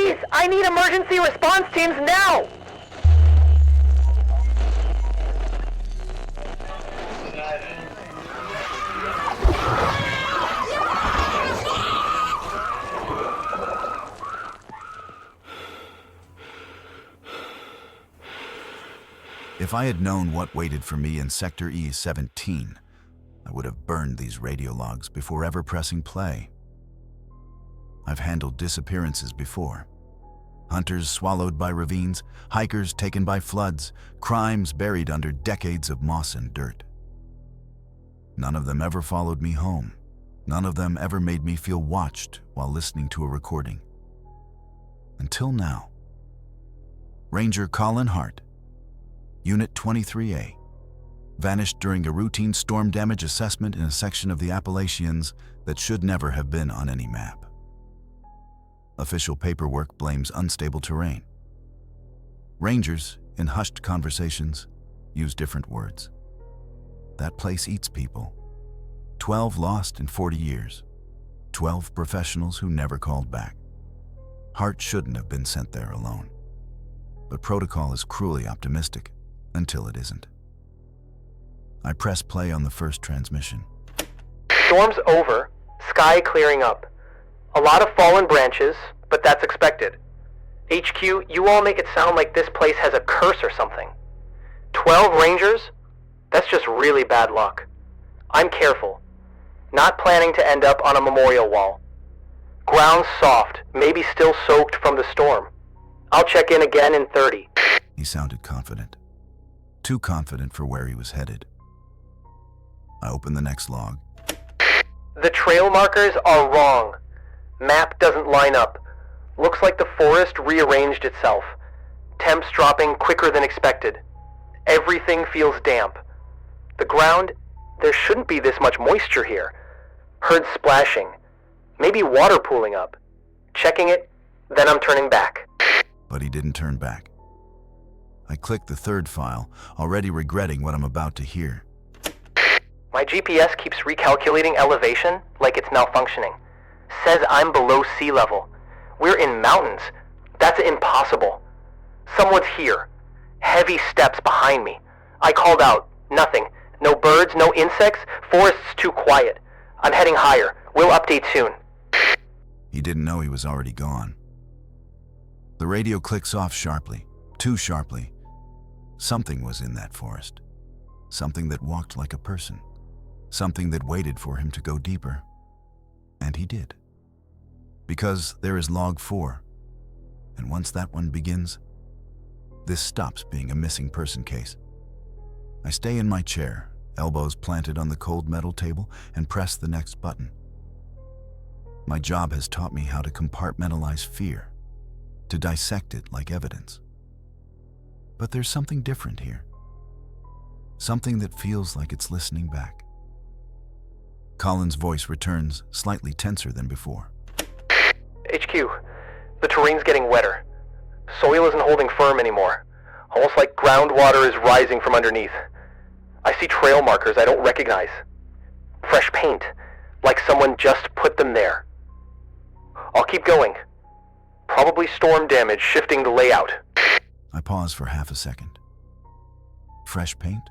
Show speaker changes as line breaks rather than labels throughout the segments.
Please, I need emergency response teams now!
If I had known what waited for me in Sector E-17, I would have burned these radio logs before ever pressing play. I've handled disappearances before. Hunters swallowed by ravines, hikers taken by floods, crimes buried under decades of moss and dirt. None of them ever followed me home. None of them ever made me feel watched while listening to a recording. Until now. Ranger Colin Hart, Unit 23A, vanished during a routine storm damage assessment in a section of the Appalachians that should never have been on any map. Official paperwork blames unstable terrain. Rangers, in hushed conversations, use different words. That place eats people. 12 lost in 40 years. 12 professionals who never called back. Hart shouldn't have been sent there alone. But protocol is cruelly optimistic until it isn't. I press play on the first transmission.
Storm's over, sky clearing up. A lot of fallen branches, but that's expected. HQ, you all make it sound like this place has a curse or something. 12 rangers? That's just really bad luck. I'm careful. Not planning to end up on a memorial wall. Ground's soft, maybe still soaked from the storm. I'll check in again in 30.
He sounded confident. Too confident for where he was headed. I opened the next log.
The trail markers are wrong. Map doesn't line up. Looks like the forest rearranged itself. Temps dropping quicker than expected. Everything feels damp. The ground, there shouldn't be this much moisture here. Heard splashing. Maybe water pooling up. Checking it, then I'm turning back.
But he didn't turn back. I clicked the third file, already regretting what I'm about to hear.
My GPS keeps recalculating elevation like it's malfunctioning. Says I'm below sea level. We're in mountains. That's impossible. Someone's here. Heavy steps behind me. I called out. Nothing. No birds, no insects. Forest's too quiet. I'm heading higher. We'll update soon.
He didn't know he was already gone. The radio clicks off sharply, too sharply. Something was in that forest. Something that walked like a person. Something that waited for him to go deeper. And he did. Because there is log 4. And once that one begins, this stops being a missing person case. I stay in my chair, elbows planted on the cold metal table, and press the next button. My job has taught me how to compartmentalize fear, to dissect it like evidence. But there's something different here. Something that feels like it's listening back. Colin's voice returns, slightly tenser than before.
HQ, the terrain's getting wetter. Soil isn't holding firm anymore. Almost like groundwater is rising from underneath. I see trail markers I don't recognize. Fresh paint, like someone just put them there. I'll keep going. Probably storm damage shifting the layout.
I pause for half a second. Fresh paint?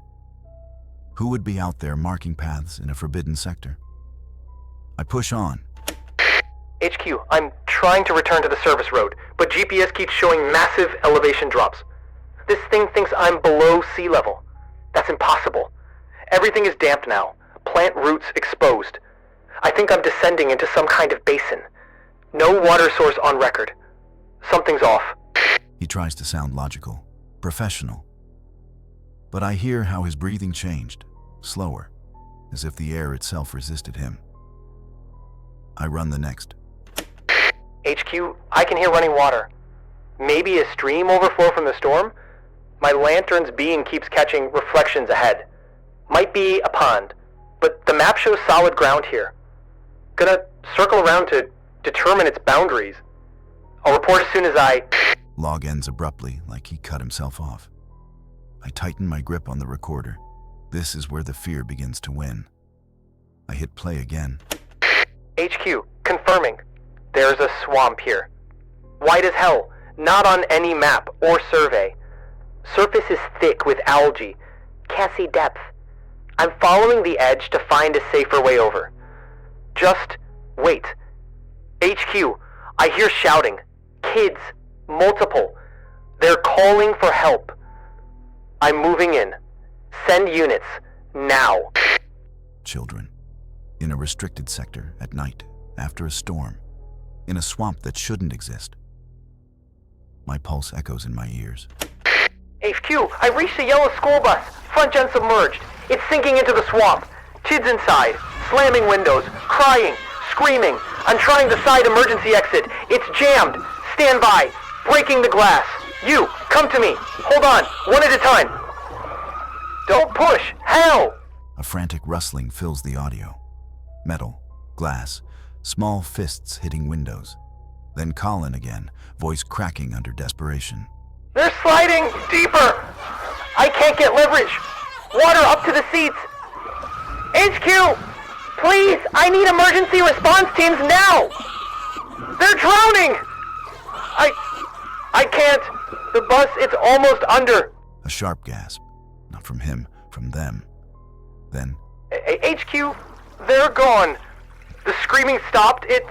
Who would be out there marking paths in a forbidden sector? I push on.
HQ, I'm trying to return to the service road, but GPS keeps showing massive elevation drops. This thing thinks I'm below sea level. That's impossible. Everything is damp now. Plant roots exposed. I think I'm descending into some kind of basin. No water source on record. Something's off.
He tries to sound logical, professional. But I hear how his breathing changed, slower, as if the air itself resisted him. I run the next.
HQ, I can hear running water. Maybe a stream overflow from the storm? My lantern's beam keeps catching reflections ahead. Might be a pond, but the map shows solid ground here. Gonna circle around to determine its boundaries. I'll report as soon as I...
Log ends abruptly, like he cut himself off. I tighten my grip on the recorder. This is where the fear begins to win. I hit play again.
HQ, confirming. There's a swamp here. White as hell. Not on any map or survey. Surface is thick with algae. Can't see depth. I'm following the edge to find a safer way over. Just wait. HQ, I hear shouting. Kids. Multiple. They're calling for help. I'm moving in. Send units. Now.
Children. In a restricted sector at night, after a storm. In a swamp that shouldn't exist. My pulse echoes in my ears.
HQ, I reached a yellow school bus. Front end submerged. It's sinking into the swamp. Kids inside. Slamming windows. Crying. Screaming. I'm trying the side emergency exit. It's jammed. Stand by. Breaking the glass. You, come to me. Hold on. One at a time. Don't push. Hell!
A frantic rustling fills the audio. Metal, glass, small fists hitting windows. Then Colin again, voice cracking under desperation.
They're sliding deeper. I can't get leverage. Water up to the seats. HQ, please, I need emergency response teams now. They're drowning. I can't. The bus, it's almost under.
A sharp gasp. Not from him, from them. Then,
HQ, they're gone. The screaming stopped. It's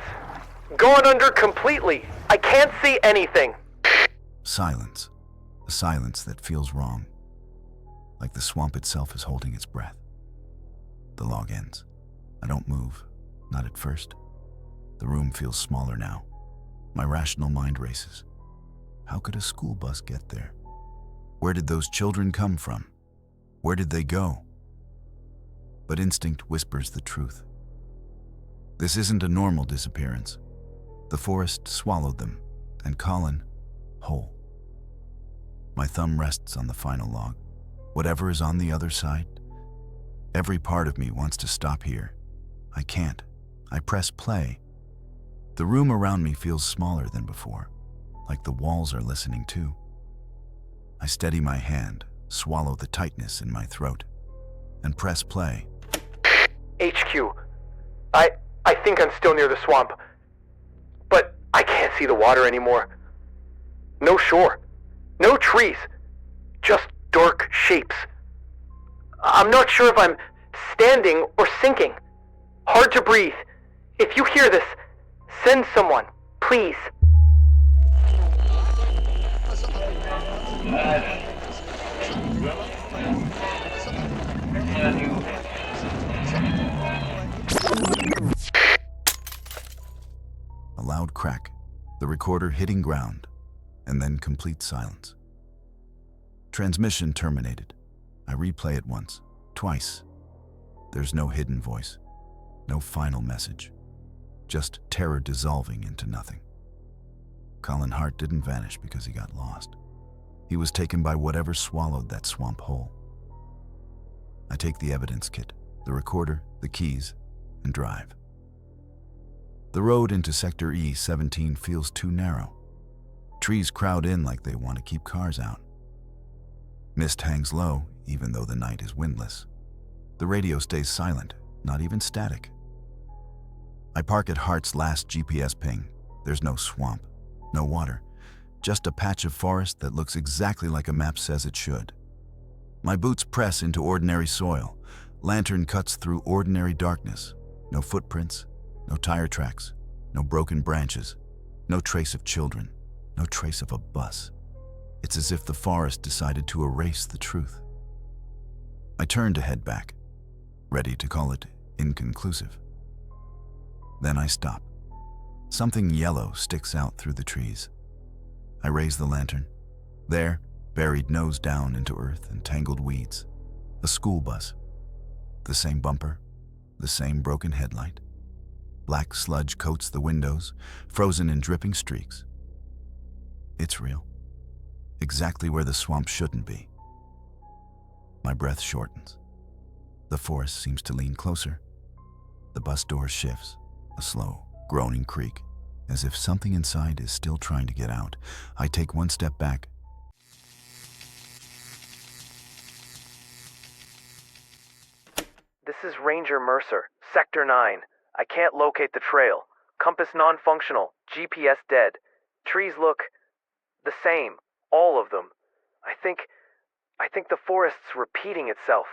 gone under completely. I can't see anything.
silence. A silence that feels wrong. Like the swamp itself is holding its breath. The log ends. I don't move. Not at first. The room feels smaller now. My rational mind races. How could a school bus get there? Where did those children come from? Where did they go? But instinct whispers the truth. This isn't a normal disappearance. The forest swallowed them, and Colin, whole. My thumb rests on the final log. Whatever is on the other side, every part of me wants to stop here. I can't. I press play. The room around me feels smaller than before, like the walls are listening too. I steady my hand, swallow the tightness in my throat, and press play.
HQ, I think I'm still near the swamp, but I can't see the water anymore. No shore, no trees, just dark shapes. I'm not sure if I'm standing or sinking. Hard to breathe. If you hear this, send someone, please.
A loud crack, the recorder hitting ground, and then complete silence. Transmission terminated. I replay it once, twice. There's no hidden voice, no final message, just terror dissolving into nothing. Colin Hart didn't vanish because he got lost. He was taken by whatever swallowed that swamp whole. I take the evidence kit, the recorder, the keys, and drive. The road into Sector E17 feels too narrow. Trees crowd in like they want to keep cars out. Mist hangs low, even though the night is windless. The radio stays silent, not even static. I park at Hart's last GPS ping. There's no swamp, no water, just a patch of forest that looks exactly like a map says it should. My boots press into ordinary soil. Lantern cuts through ordinary darkness. No footprints, no tire tracks, no broken branches, no trace of children, no trace of a bus. It's as if the forest decided to erase the truth. I turn to head back, ready to call it inconclusive. Then I stop. Something yellow sticks out through the trees. I raise the lantern. There, buried nose down into earth and tangled weeds, a school bus. The same bumper, the same broken headlight. Black sludge coats the windows, frozen in dripping streaks. It's real. Exactly where the swamp shouldn't be. My breath shortens. The forest seems to lean closer. The bus door shifts, a slow, groaning creak, as if something inside is still trying to get out. I take one step back.
This is Ranger Mercer, Sector 9. I can't locate the trail. Compass non-functional. GPS dead. Trees look the same, all of them. I think the forest's repeating itself.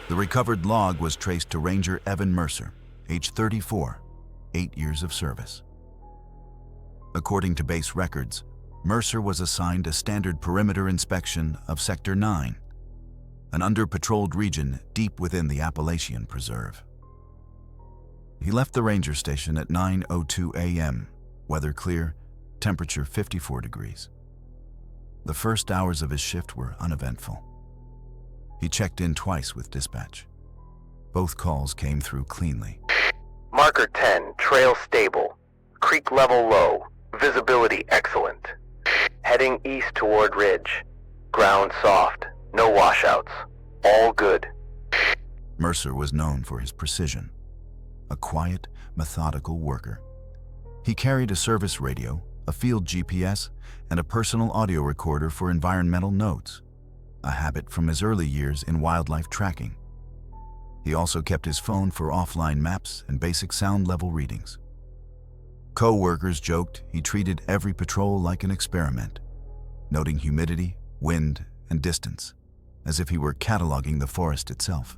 The recovered log was traced to Ranger Evan Mercer, age 34, 8 years of service. According to base records, Mercer was assigned a standard perimeter inspection of Sector 9, an under-patrolled region deep within the Appalachian Preserve. He left the ranger station at 9:02 a.m., weather clear, temperature 54 degrees. The first hours of his shift were uneventful. He checked in twice with dispatch. Both calls came through cleanly.
Marker 10, trail stable. Creek level low. Visibility excellent. Heading east toward ridge. Ground soft. No washouts. All good.
Mercer was known for his precision. A quiet, methodical worker. He carried a service radio, a field GPS, and a personal audio recorder for environmental notes, a habit from his early years in wildlife tracking. He also kept his phone for offline maps and basic sound level readings. Co-workers joked he treated every patrol like an experiment, noting humidity, wind, and distance, as if he were cataloging the forest itself.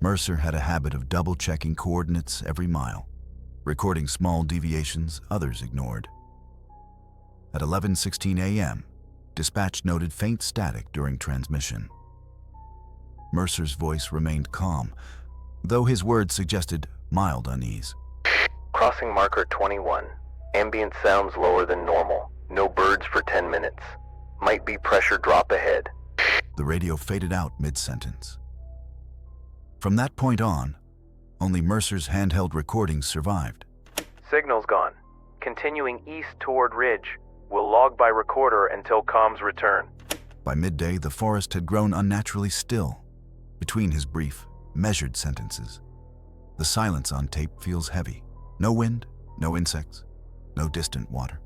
Mercer had a habit of double-checking coordinates every mile, recording small deviations others ignored. At 11:16 a.m., dispatch noted faint static during transmission. Mercer's voice remained calm, though his words suggested mild unease.
Crossing marker 21. Ambient sounds lower than normal. No birds for 10 minutes. Might be pressure drop ahead.
The radio faded out mid-sentence. From that point on, only Mercer's handheld recordings survived.
Signal's gone. Continuing east toward ridge. We'll log by recorder until comms return.
By midday, the forest had grown unnaturally still, between his brief, measured sentences. The silence on tape feels heavy. No wind, no insects, no distant water.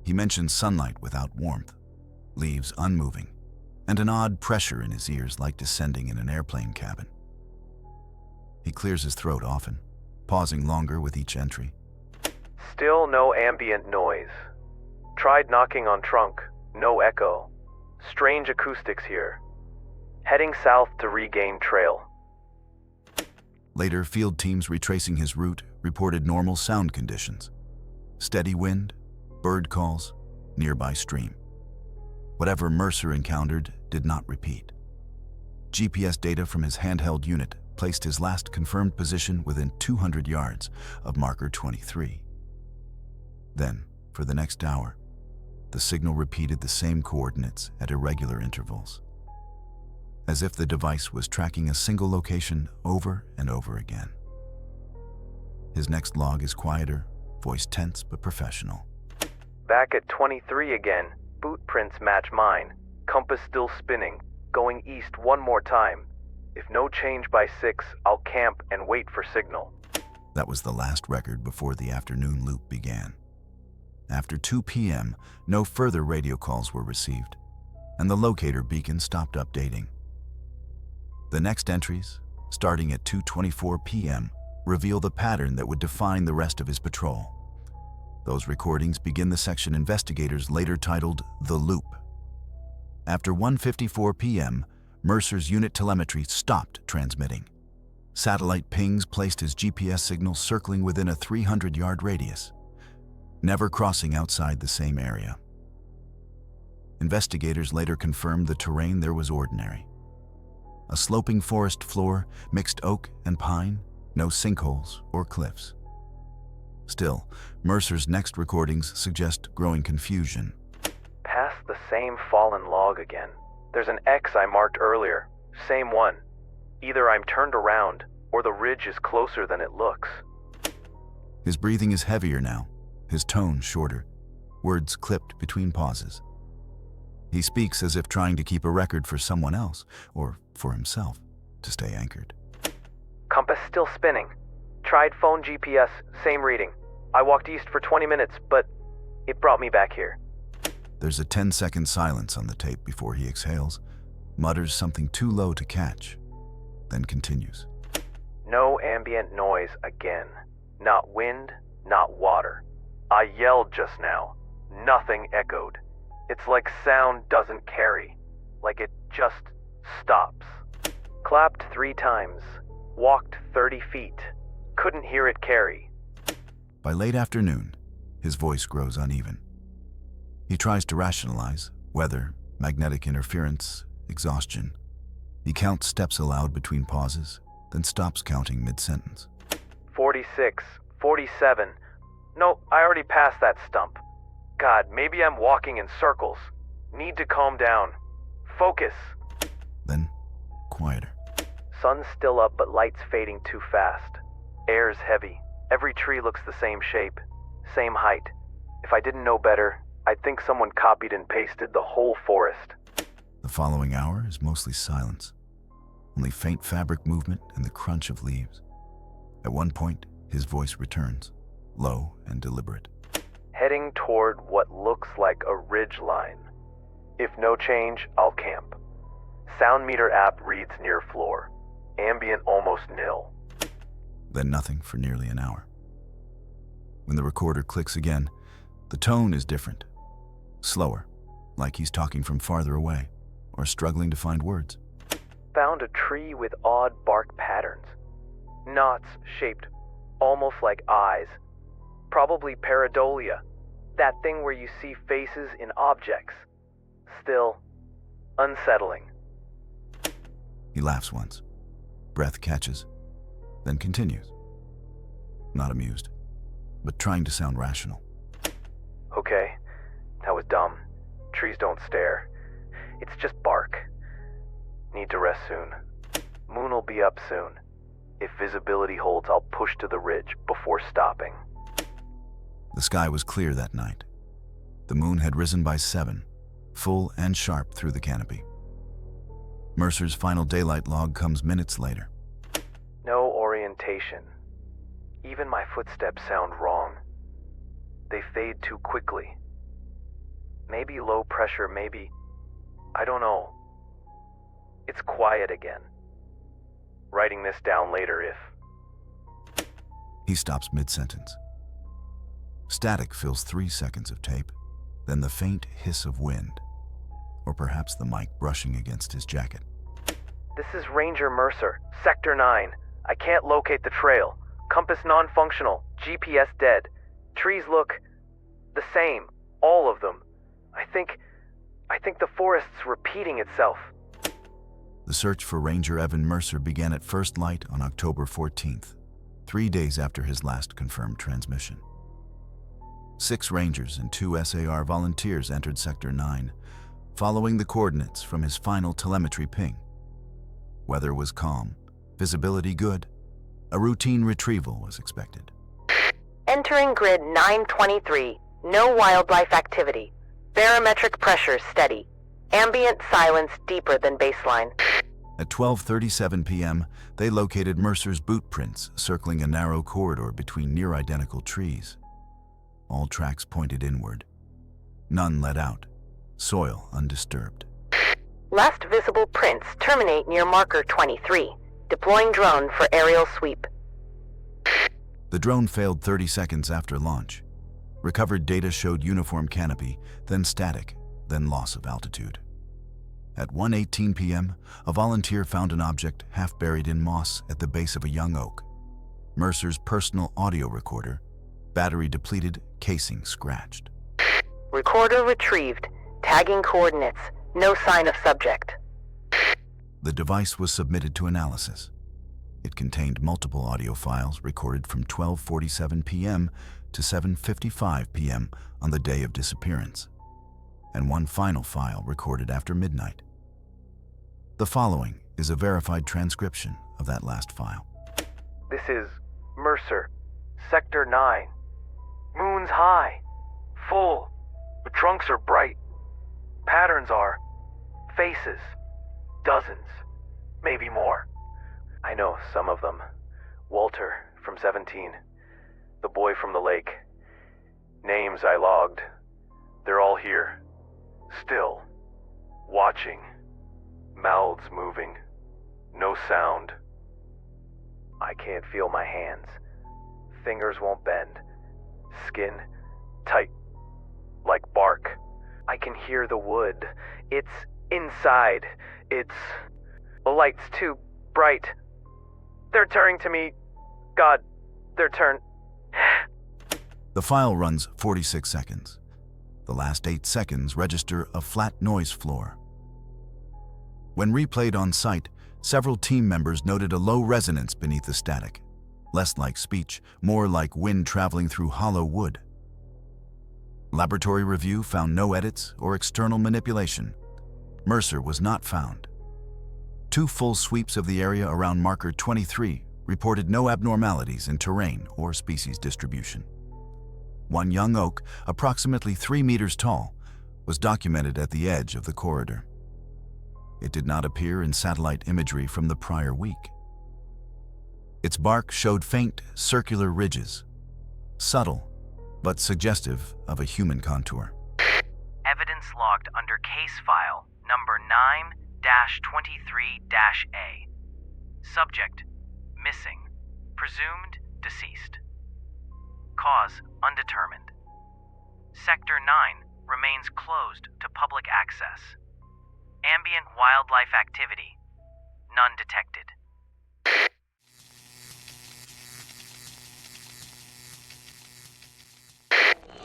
He mentions sunlight without warmth, leaves unmoving, and an odd pressure in his ears like descending in an airplane cabin. He clears his throat often, pausing longer with each entry.
Still no ambient noise. Tried knocking on trunk, no echo. Strange acoustics here. Heading south to regain trail.
Later, field teams retracing his route reported normal sound conditions. Steady wind, bird calls, nearby stream. Whatever Mercer encountered did not repeat. GPS data from his handheld unit placed his last confirmed position within 200 yards of marker 23. Then, for the next hour, the signal repeated the same coordinates at irregular intervals, as if the device was tracking a single location over and over again. His next log is quieter, voice tense but professional.
Back at 23 again. Boot prints match mine. Compass still spinning. Going east one more time. If no change by 6, I'll camp and wait for signal.
That was the last record before the afternoon loop began. After 2 p.m., no further radio calls were received, and the locator beacon stopped updating. The next entries, starting at 2:24 p.m., reveal the pattern that would define the rest of his patrol. Those recordings begin the section investigators later titled The Loop. After 1:54 p.m., Mercer's unit telemetry stopped transmitting. Satellite pings placed his GPS signal circling within a 300-yard radius, never crossing outside the same area. Investigators later confirmed the terrain there was ordinary. A sloping forest floor, mixed oak and pine, no sinkholes or cliffs. Still, Mercer's next recordings suggest growing confusion.
Past the same fallen log again. There's an X I marked earlier. Same one. Either I'm turned around, or the ridge is closer than it looks.
His breathing is heavier now, his tone shorter, words clipped between pauses. He speaks as if trying to keep a record for someone else, or for himself, to stay anchored.
Compass still spinning. Tried phone GPS, same reading. I walked east for 20 minutes, but it brought me back here.
There's a 10-second silence on the tape before he exhales, mutters something too low to catch, then continues.
ambient noise again. Not wind, not water. I yelled just now. Nothing echoed. It's like sound doesn't carry. Like it just stops. Clapped 3 times. Walked 30 feet. Couldn't hear it carry.
By late afternoon, his voice grows uneven. He tries to rationalize weather, magnetic interference, exhaustion. He counts steps aloud between pauses, then stops counting mid-sentence.
46, 47. No, I already passed that stump. God, maybe I'm walking in circles. Need to calm down. Focus.
Then, quieter.
Sun's still up, but light's fading too fast. Air's heavy. Every tree looks the same shape, same height. If I didn't know better, I'd think someone copied and pasted the whole forest.
The following hour is mostly silence. Only faint fabric movement and the crunch of leaves. At one point, his voice returns, low and deliberate.
Heading toward what looks like a ridge line. If no change, I'll camp. Sound meter app reads near floor. Ambient almost nil.
Then nothing for nearly an hour. When the recorder clicks again, the tone is different. Slower, like he's talking from farther away, or struggling to find words.
Found a tree with odd bark patterns. Knots shaped almost like eyes. Probably pareidolia. That thing where you see faces in objects. Still, unsettling.
He laughs once. Breath catches, then continues. Not amused, but trying to sound rational.
Okay, that was dumb. Trees don't stare. It's just bark. Need to rest soon. Moon'll be up soon. If visibility holds, I'll push to the ridge before stopping.
The sky was clear that night. The moon had risen by 7, full and sharp through the canopy. Mercer's final daylight log comes minutes later.
No orientation. Even my footsteps sound wrong. They fade too quickly. Maybe low pressure, maybe... I don't know. It's quiet again. Writing this down later if...
He stops mid-sentence. Static fills 3 seconds of tape, then the faint hiss of wind, or perhaps the mic brushing against his jacket.
This is Ranger Mercer, Sector 9. I can't locate the trail. Compass non-functional, GPS dead. Trees look the same, all of them. I think the forest's repeating itself.
The search for Ranger Evan Mercer began at first light on October 14th, 3 days after his last confirmed transmission. 6 Rangers and 2 SAR volunteers entered Sector 9, following the coordinates from his final telemetry ping. Weather was calm, visibility good. A routine retrieval was expected.
Entering grid 923. No wildlife activity. Barometric pressure steady. Ambient silence deeper than baseline.
At 12:37 p.m., they located Mercer's boot prints circling a narrow corridor between near-identical trees. All tracks pointed inward. None led out. Soil undisturbed.
Last visible prints terminate near marker 23. Deploying drone for aerial sweep.
The drone failed 30 seconds after launch. Recovered data showed uniform canopy, then static, then loss of altitude. At 1:18 p.m., a volunteer found an object half buried in moss at the base of a young oak. Mercer's personal audio recorder, battery depleted, casing scratched.
Recorder retrieved. Tagging coordinates. No sign of subject.
The device was submitted to analysis. It contained multiple audio files recorded from 12:47 p.m. to 7:55 p.m. on the day of disappearance, and one final file recorded after midnight. The following is a verified transcription of that last file.
This is Mercer, Sector 9. Moon's high, full. The trunks are bright. Patterns are faces, dozens, maybe more. I know some of them. Walter from 17, the boy from the lake. Names I logged. They're all here. Still. Watching. Mouths moving. No sound. I can't feel my hands. Fingers won't bend. Skin tight, like bark. I can hear the wood. It's inside. The light's too bright. They're turning to me. God, they're
The file runs 46 seconds. The last 8 seconds register a flat noise floor. When replayed on site, several team members noted a low resonance beneath the static, less like speech, more like wind traveling through hollow wood. Laboratory review found no edits or external manipulation. Mercer was not found. 2 full sweeps of the area around marker 23 reported no abnormalities in terrain or species distribution. 1 young oak, approximately 3 meters tall, was documented at the edge of the corridor. It did not appear in satellite imagery from the prior week. Its bark showed faint, circular ridges, subtle, but suggestive of a human contour.
Evidence logged under case file number 9-23-A. Subject, missing, presumed deceased. Cause, undetermined. Sector 9 remains closed to public access. Ambient wildlife activity, none detected.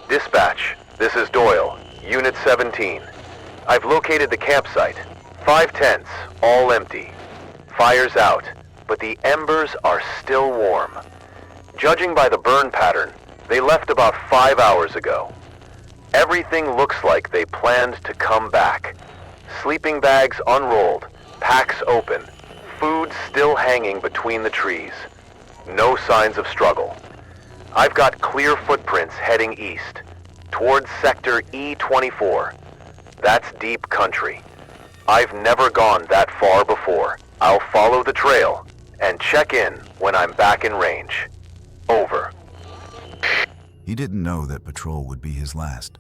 Dispatch, this is Doyle, Unit 17. I've located the campsite. 5 tents, all empty. Fire's out, but the embers are still warm. Judging by the burn pattern, they left about 5 hours ago. Everything looks like they planned to come back. Sleeping bags unrolled, packs open, food still hanging between the trees. No signs of struggle. I've got clear footprints heading east, towards Sector E24. That's deep country. I've never gone that far before. I'll follow the trail and check in when I'm back in range. Over.
He didn't know that patrol would be his last.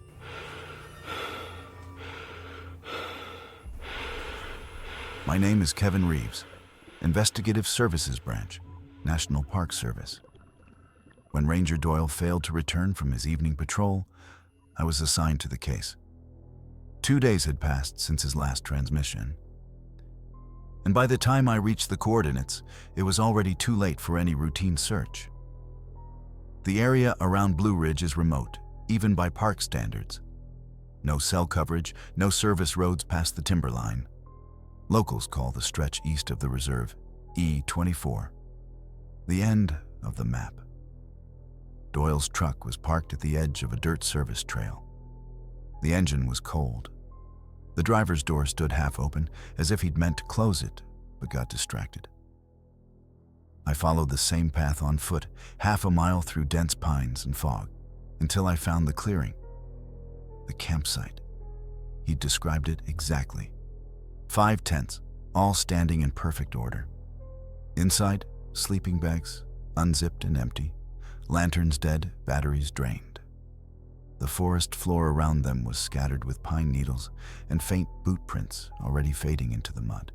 My name is Kevin Reeves, Investigative Services Branch, National Park Service. When Ranger Doyle failed to return from his evening patrol, I was assigned to the case. 2 days had passed since his last transmission. And by the time I reached the coordinates, it was already too late for any routine search. The area around Blue Ridge is remote, even by park standards. No cell coverage, no service roads past the timberline. Locals call the stretch east of the reserve E24, the end of the map. Doyle's truck was parked at the edge of a dirt service trail. The engine was cold. The driver's door stood half open, as if he'd meant to close it, but got distracted. I followed the same path on foot, half a mile through dense pines and fog, until I found the clearing. The campsite. He'd described it exactly. 5 tents, all standing in perfect order. Inside, sleeping bags, unzipped and empty, lanterns dead, batteries drained. The forest floor around them was scattered with pine needles and faint boot prints already fading into the mud.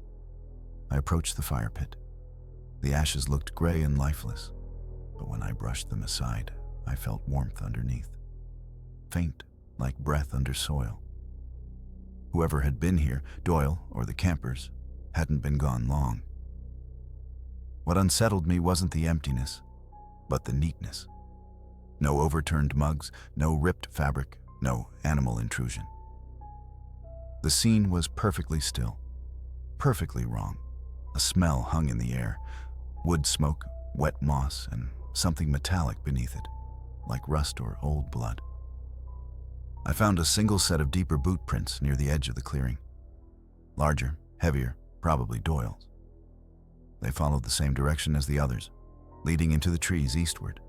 I approached the fire pit. The ashes looked gray and lifeless, but when I brushed them aside, I felt warmth underneath, faint like breath under soil. Whoever had been here, Doyle or the campers, hadn't been gone long. What unsettled me wasn't the emptiness, but the neatness. No overturned mugs, no ripped fabric, no animal intrusion. The scene was perfectly still, perfectly wrong. A smell hung in the air, wood smoke, wet moss, and something metallic beneath it, like rust or old blood. I found a single set of deeper boot prints near the edge of the clearing. Larger, heavier, probably Doyle's. They followed the same direction as the others, leading into the trees eastward.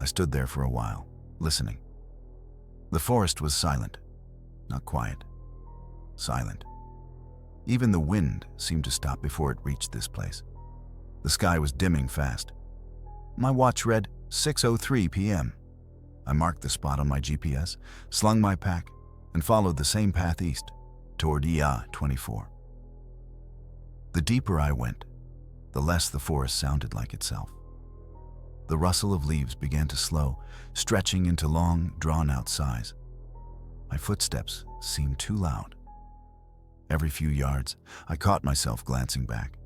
I stood there for a while, listening. The forest was silent, not quiet, silent. Even the wind seemed to stop before it reached this place. The sky was dimming fast. My watch read 6:03 p.m. I marked the spot on my GPS, slung my pack, and followed the same path east, toward EA 24. The deeper I went, the less the forest sounded like itself. The rustle of leaves began to slow, stretching into long, drawn-out sighs. My footsteps seemed too loud. Every few yards, I caught myself glancing back.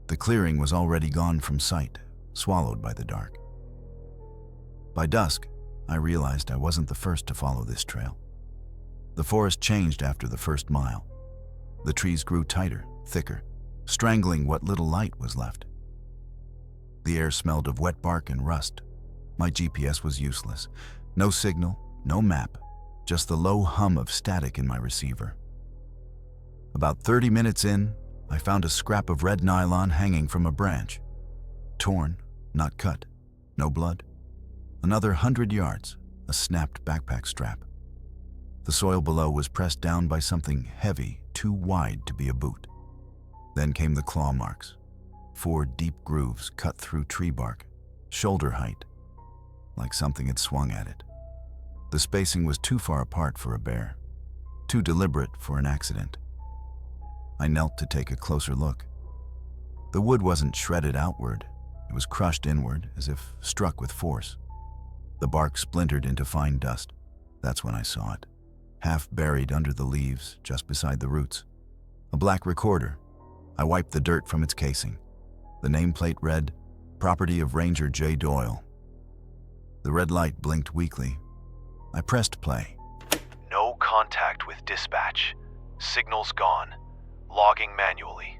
The clearing was already gone from sight, swallowed by the dark. By dusk, I realized I wasn't the first to follow this trail. The forest changed after the first mile. The trees grew tighter, thicker, strangling what little light was left. The air smelled of wet bark and rust. My GPS was useless. No signal, no map, just the low hum of static in my receiver. About 30 minutes in, I found a scrap of red nylon hanging from a branch. Torn, not cut, no blood. Another 100 yards, a snapped backpack strap. The soil below was pressed down by something heavy, too wide to be a boot. Then came the claw marks. 4 deep grooves cut through tree bark, shoulder height, like something had swung at it. The spacing was too far apart for a bear, too deliberate for an accident. I knelt to take a closer look. The wood wasn't shredded outward, it was crushed inward as if struck with force. The bark splintered into fine dust. That's when I saw it, half buried under the leaves just beside the roots. A black recorder. I wiped the dirt from its casing. The nameplate read, "Property of Ranger J. Doyle." The red light blinked weakly. I pressed play.
No contact with dispatch. Signals gone. Logging manually.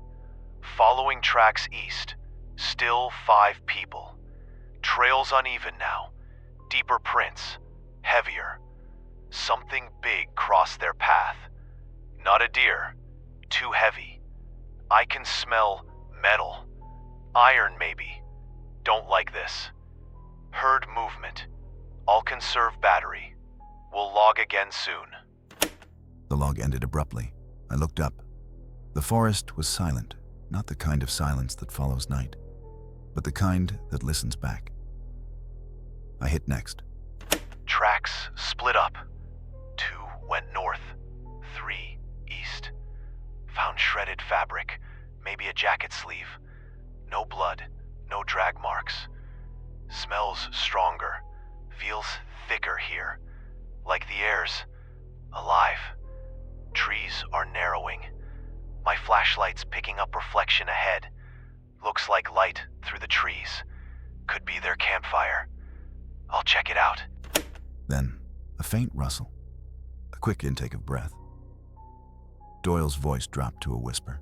Following tracks east. Still 5 people. Trails uneven now. Deeper prints. Heavier. Something big crossed their path. Not a deer. Too heavy. I can smell metal. Iron, maybe. Don't like this. Heard movement. I'll conserve battery. We'll log again soon.
The log ended abruptly. I looked up. The forest was silent, not the kind of silence that follows night, but the kind that listens back. I hit next.
Tracks split up. 2 went north. 3 east. Found shredded fabric, maybe a jacket sleeve. No blood, no drag marks. Smells stronger. Feels thicker here. Like the air's alive. Trees are narrowing. My flashlight's picking up reflection ahead. Looks like light through the trees. Could be their campfire. I'll check it out.
Then, a faint rustle. A quick intake of breath. Doyle's voice dropped to a whisper.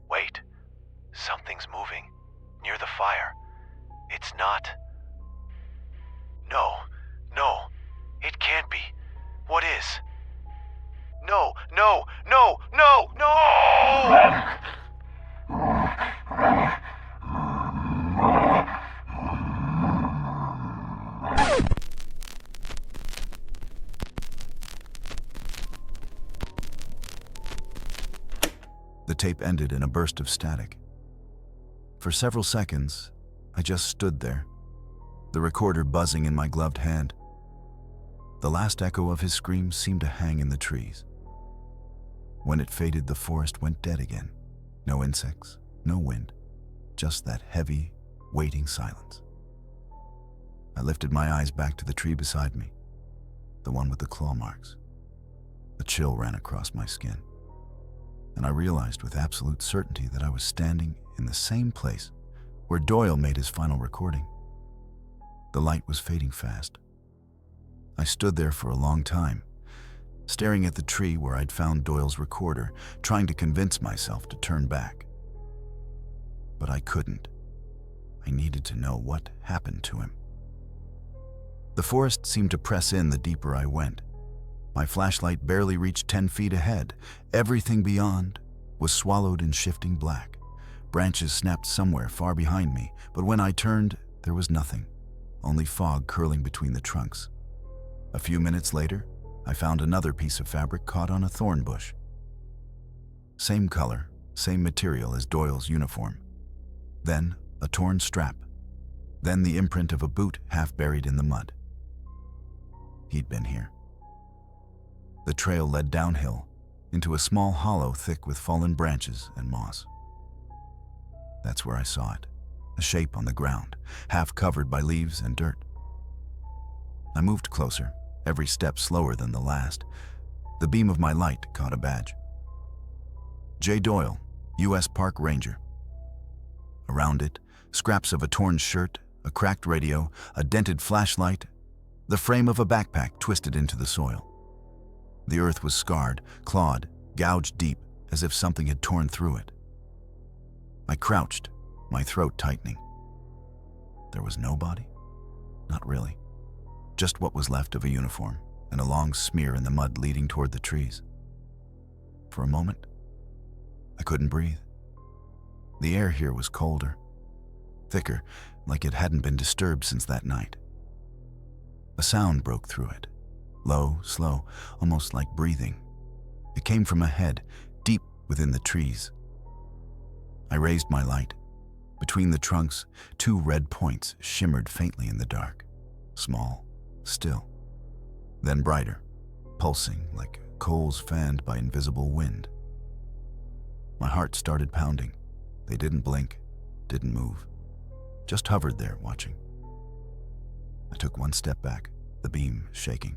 Wait. Something's moving. Near the fire. It's not... No. It can't be. What is? No!
The tape ended in a burst of static. For several seconds, I just stood there, the recorder buzzing in my gloved hand. The last echo of his scream seemed to hang in the trees. When it faded, the forest went dead again. No insects, no wind, just that heavy, waiting silence. I lifted my eyes back to the tree beside me, the one with the claw marks. A chill ran across my skin, and I realized with absolute certainty that I was standing in the same place where Doyle made his final recording. The light was fading fast. I stood there for a long time, staring at the tree where I'd found Doyle's recorder, trying to convince myself to turn back. But I couldn't. I needed to know what happened to him. The forest seemed to press in the deeper I went. My flashlight barely reached 10 feet ahead. Everything beyond was swallowed in shifting black. Branches snapped somewhere far behind me, but when I turned, there was nothing, only fog curling between the trunks. A few minutes later, I found another piece of fabric caught on a thorn bush. Same color, same material as Doyle's uniform. Then a torn strap. Then the imprint of a boot half buried in the mud. He'd been here. The trail led downhill into a small hollow thick with fallen branches and moss. That's where I saw it, a shape on the ground, half covered by leaves and dirt. I moved closer, every step slower than the last. The beam of my light caught a badge. J. Doyle, U.S. Park Ranger. Around it, scraps of a torn shirt, a cracked radio, a dented flashlight, the frame of a backpack twisted into the soil. The earth was scarred, clawed, gouged deep, as if something had torn through it. I crouched, my throat tightening. There was no body? Not really. Just what was left of a uniform and a long smear in the mud leading toward the trees. For a moment, I couldn't breathe. The air here was colder, thicker, like it hadn't been disturbed since that night. A sound broke through it, low, slow, almost like breathing. It came from ahead, deep within the trees. I raised my light. Between the trunks, 2 red points shimmered faintly in the dark, small, still, then brighter, pulsing like coals fanned by invisible wind. My heart started pounding. They didn't blink, didn't move, just hovered there watching. I took 1 step back, the beam shaking.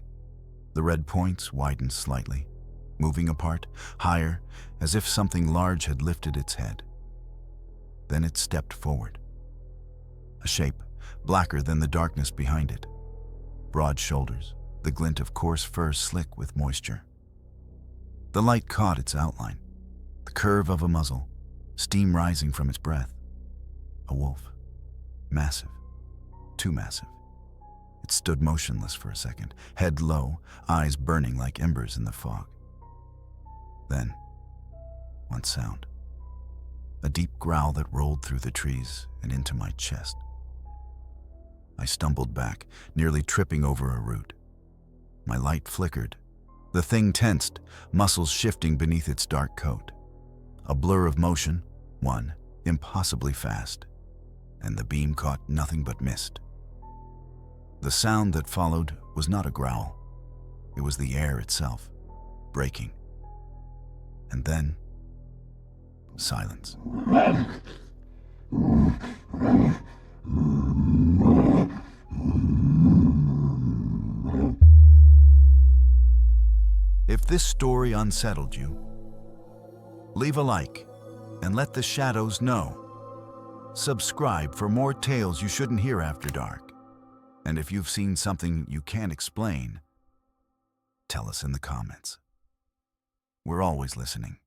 The red points widened slightly, moving apart, higher, as if something large had lifted its head. Then it stepped forward. A shape, blacker than the darkness behind it. Broad shoulders, the glint of coarse fur slick with moisture. The light caught its outline, the curve of a muzzle, steam rising from its breath. A wolf. Massive. Too massive. It stood motionless for a second, head low, eyes burning like embers in the fog. Then, one sound. A deep growl that rolled through the trees and into my chest. I stumbled back, nearly tripping over a root. My light flickered. The thing tensed, muscles shifting beneath its dark coat. A blur of motion, one, impossibly fast, and the beam caught nothing but mist. The sound that followed was not a growl. It was the air itself, breaking. And then, silence. If this story unsettled you, leave a like and let the shadows know. Subscribe for more tales you shouldn't hear after dark. And if you've seen something you can't explain, tell us in the comments. We're always listening.